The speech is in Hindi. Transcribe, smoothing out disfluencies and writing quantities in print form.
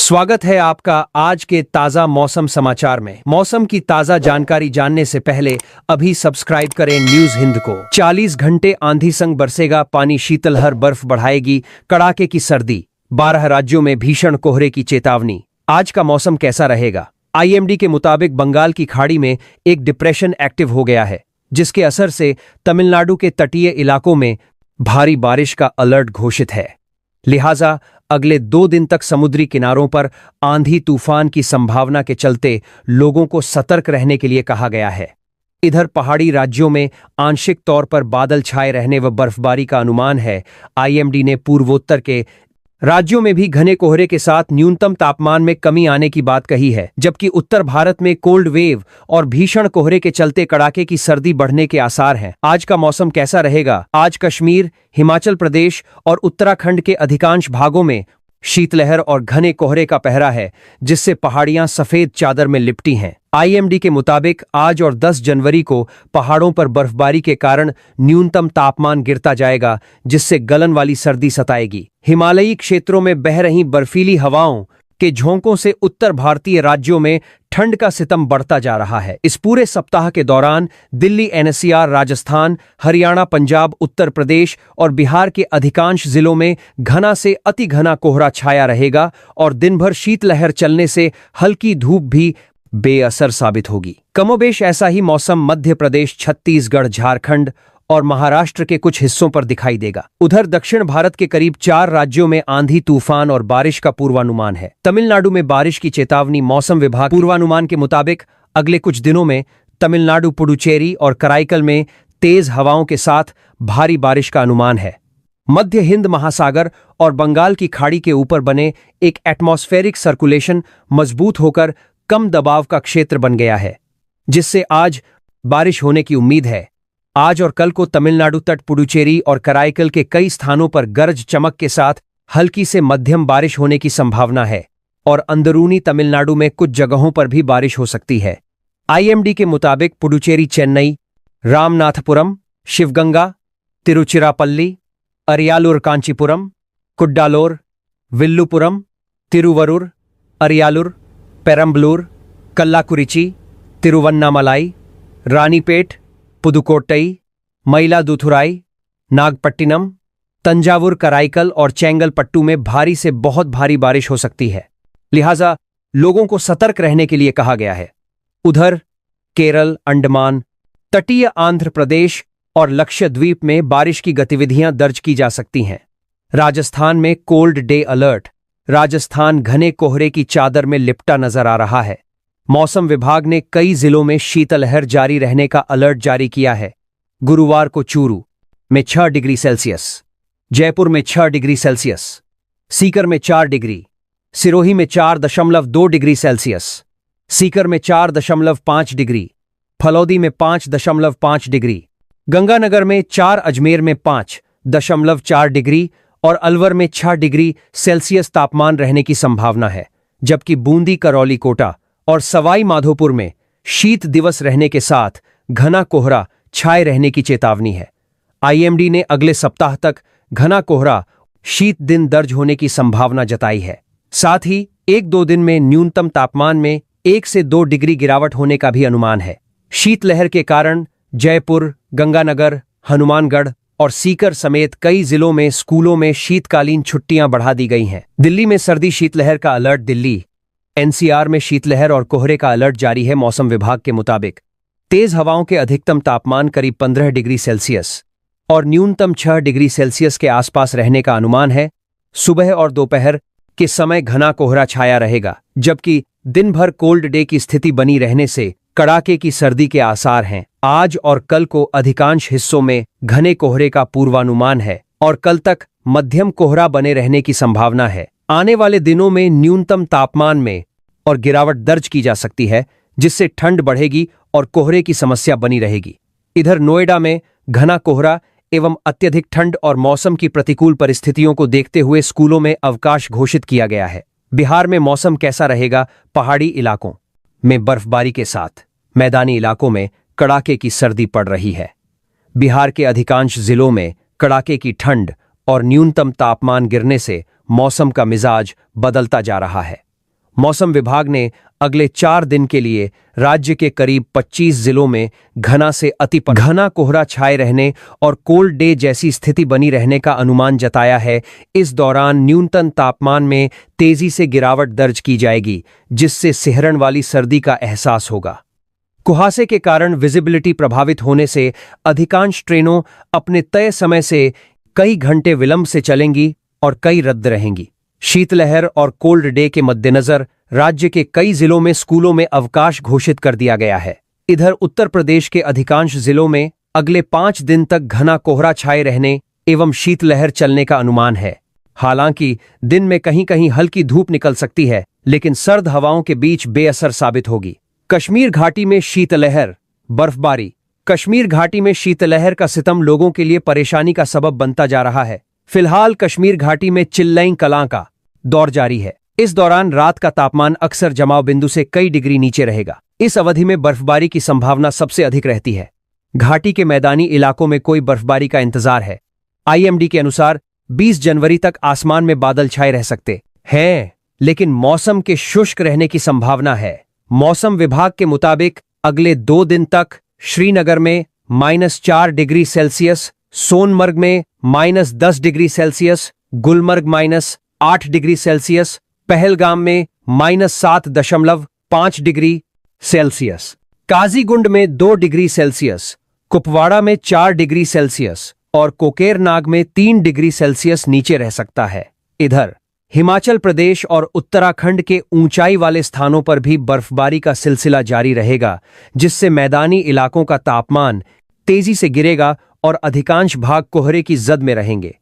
स्वागत है आपका आज के ताजा मौसम समाचार में। मौसम की ताजा जानकारी जानने से पहले अभी सब्सक्राइब करें न्यूज हिंद को। 40 घंटे आंधी संग बरसेगा पानी, शीतलहर बर्फ बढ़ाएगी, कड़ाके की सर्दी, 12 राज्यों में भीषण कोहरे की चेतावनी। आज का मौसम कैसा रहेगा? आईएमडी के मुताबिक बंगाल की खाड़ी में एक डिप्रेशन एक्टिव हो गया है, जिसके असर से तमिलनाडु के तटीय इलाकों में भारी बारिश का अलर्ट घोषित है। लिहाजा अगले 2 दिन तक समुद्री किनारों पर आंधी तूफान की संभावना के चलते लोगों को सतर्क रहने के लिए कहा गया है। इधर पहाड़ी राज्यों में आंशिक तौर पर बादल छाए रहने व बर्फबारी का अनुमान है। आईएमडी ने पूर्वोत्तर के राज्यों में भी घने कोहरे के साथ न्यूनतम तापमान में कमी आने की बात कही है, जबकि उत्तर भारत में कोल्ड वेव और भीषण कोहरे के चलते कड़ाके की सर्दी बढ़ने के आसार हैं। आज का मौसम कैसा रहेगा? आज कश्मीर, हिमाचल प्रदेश और उत्तराखंड के अधिकांश भागों में शीतलहर और घने कोहरे का पहरा है, जिससे पहाड़ियां सफेद चादर में लिपटी हैं। आईएमडी के मुताबिक आज और 10 जनवरी को पहाड़ों पर बर्फबारी के कारण न्यूनतम तापमान गिरता जाएगा, जिससे गलन वाली सर्दी सताएगी। हिमालयी क्षेत्रों में बह रही बर्फीली हवाओं के झोंकों से उत्तर भारतीय राज्यों में ठंड का सितम बढ़ता जा रहा है। इस पूरे सप्ताह के दौरान दिल्ली, एनसीआर, राजस्थान, हरियाणा, पंजाब, उत्तर प्रदेश और बिहार के अधिकांश जिलों में घना से अति घना कोहरा छाया रहेगा और दिन भर शीतलहर चलने से हल्की धूप भी बेअसर साबित होगी। कमोबेश ऐसा ही मौसम मध्य प्रदेश, छत्तीसगढ़, झारखंड और महाराष्ट्र के कुछ हिस्सों पर दिखाई देगा। उधर दक्षिण भारत के करीब 4 राज्यों में आंधी तूफान और बारिश का पूर्वानुमान है। तमिलनाडु में बारिश की चेतावनी। मौसम विभाग पूर्वानुमान के मुताबिक अगले कुछ दिनों में तमिलनाडु, पुडुचेरी और कराईकल में तेज हवाओं के साथ भारी बारिश का अनुमान है। मध्य हिंद महासागर और बंगाल की खाड़ी के ऊपर बने एक एटमॉस्फेरिक सर्कुलेशन मजबूत होकर कम दबाव का क्षेत्र बन गया है, जिससे आज बारिश होने की उम्मीद है। आज और कल को तमिलनाडु तट, पुडुचेरी और कराईकल के कई स्थानों पर गरज चमक के साथ हल्की से मध्यम बारिश होने की संभावना है और अंदरूनी तमिलनाडु में कुछ जगहों पर भी बारिश हो सकती है। आईएमडी के मुताबिक पुडुचेरी, चेन्नई, रामनाथपुरम, शिवगंगा, तिरुचिरापल्ली, अरियालूर, कांचीपुरम, कुड्डालोर, विल्लुपुरम, तिरुवरूर, अरियालूर, पेरम्बलूर, कल्लाकुरिची, तिरुवन्नामलाई, रानीपेट, पुदुकोट्टई, मयिलादुथुराई, नागपट्टिनम, तंजावुर, कराईकल और चेंगलपट्टू में भारी से बहुत भारी बारिश हो सकती है। लिहाजा लोगों को सतर्क रहने के लिए कहा गया है। उधर केरल, अंडमान, तटीय आंध्र प्रदेश और लक्षद्वीप में बारिश की गतिविधियां दर्ज की जा सकती हैं। राजस्थान में कोल्ड डे अलर्ट। राजस्थान घने कोहरे की चादर में लिपटा नजर आ रहा है। मौसम विभाग ने कई जिलों में शीतलहर जारी रहने का अलर्ट जारी किया है। गुरुवार को चूरू में 6 डिग्री सेल्सियस, जयपुर में 6 डिग्री सेल्सियस, सीकर में 4 डिग्री, सिरोही में 4.2 डिग्री सेल्सियस, सीकर में 4.5 डिग्री, फलौदी में 5.5 डिग्री, गंगानगर में 4, अजमेर में 5.4 डिग्री और अलवर में 6 डिग्री सेल्सियस तापमान रहने की संभावना है, जबकि बूंदी, करौली, कोटा और सवाई माधोपुर में शीत दिवस रहने के साथ घना कोहरा छाए रहने की चेतावनी है। आईएमडी ने अगले सप्ताह तक घना कोहरा, शीत दिन दर्ज होने की संभावना जताई है। साथ ही 1-2 दिन में न्यूनतम तापमान में 1 से 2 डिग्री गिरावट होने का भी अनुमान है। शीतलहर के कारण जयपुर, गंगानगर, हनुमानगढ़ और सीकर समेत कई जिलों में स्कूलों में शीतकालीन छुट्टियां बढ़ा दी गई हैं। दिल्ली में सर्दी शीतलहर का अलर्ट। दिल्ली, एनसीआर में शीतलहर और कोहरे का अलर्ट जारी है। मौसम विभाग के मुताबिक तेज हवाओं के अधिकतम तापमान करीब 15 डिग्री सेल्सियस और न्यूनतम 6 डिग्री सेल्सियस के आसपास रहने का अनुमान है। सुबह और दोपहर के समय घना कोहरा छाया रहेगा, जबकि दिन भर कोल्ड डे की स्थिति बनी रहने से कड़ाके की सर्दी के आसार हैं। आज और कल को अधिकांश हिस्सों में घने कोहरे का पूर्वानुमान है और कल तक मध्यम कोहरा बने रहने की संभावना है। आने वाले दिनों में न्यूनतम तापमान में और गिरावट दर्ज की जा सकती है, जिससे ठंड बढ़ेगी और कोहरे की समस्या बनी रहेगी। इधर नोएडा में घना कोहरा एवं अत्यधिक ठंड और मौसम की प्रतिकूल परिस्थितियों को देखते हुए स्कूलों में अवकाश घोषित किया गया है। बिहार में मौसम कैसा रहेगा? पहाड़ी इलाकों में बर्फबारी के साथ मैदानी इलाकों में कड़ाके की सर्दी पड़ रही है। बिहार के अधिकांश जिलों में कड़ाके की ठंड और न्यूनतम तापमान गिरने से मौसम का मिजाज बदलता जा रहा है। मौसम विभाग ने अगले 4 दिन के लिए राज्य के करीब 25 जिलों में घना से अति घना कोहरा छाए रहने और कोल्ड डे जैसी स्थिति बनी रहने का अनुमान जताया है। इस दौरान न्यूनतम तापमान में तेजी से गिरावट दर्ज की जाएगी, जिससे सिहरन वाली सर्दी का एहसास होगा। कुहासे के कारण विजिबिलिटी प्रभावित होने से अधिकांश ट्रेनों अपने तय समय से कई घंटे विलंब से चलेंगी और कई रद्द रहेंगी। शीतलहर और कोल्ड डे के मद्देनजर राज्य के कई जिलों में स्कूलों में अवकाश घोषित कर दिया गया है। इधर उत्तर प्रदेश के अधिकांश जिलों में अगले 5 दिन तक घना कोहरा छाए रहने एवं शीतलहर चलने का अनुमान है। हालांकि दिन में कहीं कहीं हल्की धूप निकल सकती है, लेकिन सर्द हवाओं के बीच बेअसर साबित होगी। कश्मीर घाटी में शीतलहर, बर्फबारी। कश्मीर घाटी में शीतलहर का सितम लोगों के लिए परेशानी का सबब बनता जा रहा है। फिलहाल कश्मीर घाटी में चिल्लई कलां का दौर जारी है। इस दौरान रात का तापमान अक्सर जमाव बिंदु से कई डिग्री नीचे रहेगा। इस अवधि में बर्फबारी की संभावना सबसे अधिक रहती है। घाटी के मैदानी इलाकों में कोई बर्फबारी का इंतजार है। आईएमडी के अनुसार 20 जनवरी तक आसमान में बादल छाए रह सकते हैं, लेकिन मौसम के शुष्क रहने की संभावना है। मौसम विभाग के मुताबिक अगले 2 दिन तक श्रीनगर में -4 डिग्री सेल्सियस, सोनमर्ग में -10 degree Celsius, Gulmarg -8 degree Celsius, Pahalgam में -7.5 डिग्री सेल्सियस, काजीगुंड में 2 डिग्री सेल्सियस, कुपवाड़ा में 4 डिग्री सेल्सियस और कोकेरनाग में 3 डिग्री सेल्सियस नीचे रह सकता है। इधर हिमाचल प्रदेश और उत्तराखंड के ऊंचाई वाले स्थानों पर भी बर्फबारी का सिलसिला जारी रहेगा, जिससे मैदानी इलाकों का तापमान तेजी से गिरेगा और अधिकांश भाग कोहरे की जद में रहेंगे।